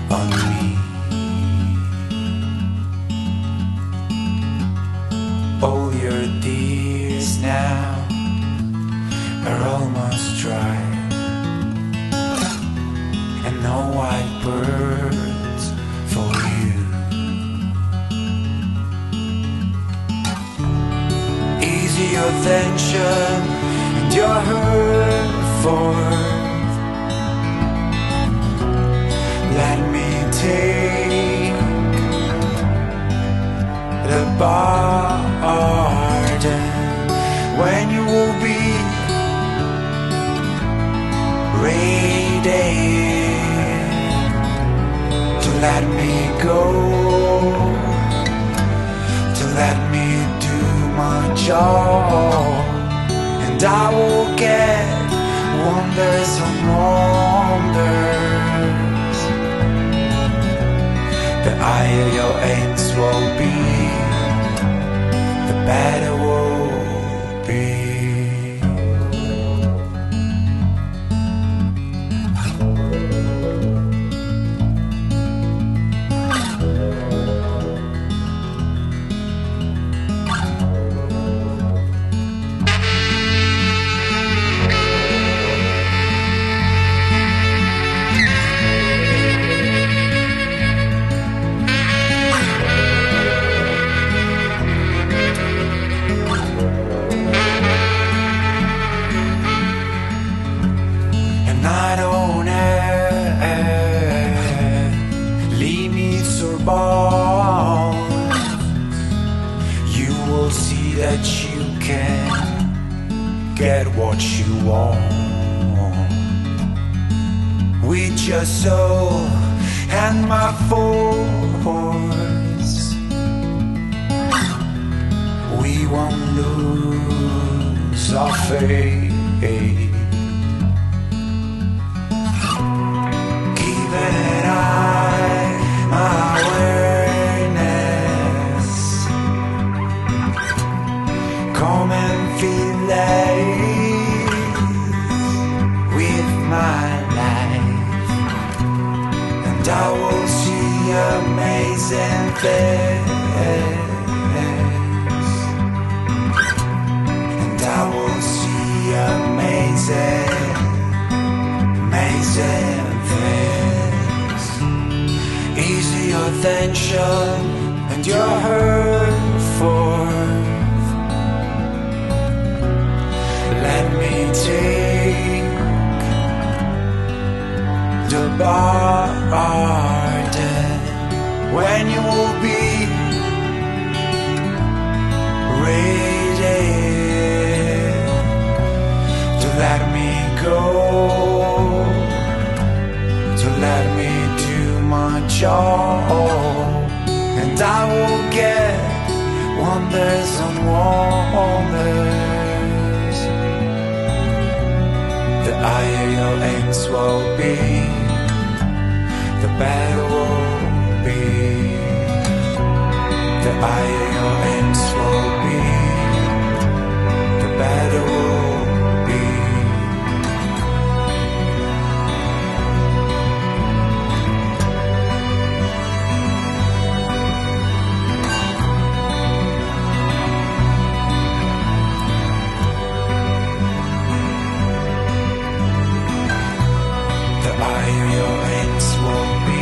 on me. All your tears now are almost dry, and no white birds for you. Easy your tension and your hurt forth. Let me take the burden when you will be ready to let me go, to let me do my job, and I will get wonders on wonders. The higher your aims will be, the better will be. I don't have limits or bounds. You will see that you can get what you want with your soul and my force. We won't lose our faith. Come and feel life with my life, and I will see amazing things, and I will see amazing, amazing things. Easy your tension and your hurt forth. Let me take the burden when you will be ready to let me go, to let me do my job, and I will get wonders on wonders. The higher your aims will be, the better will be. The higher your aims will be, the better will be. The higher your aims will be,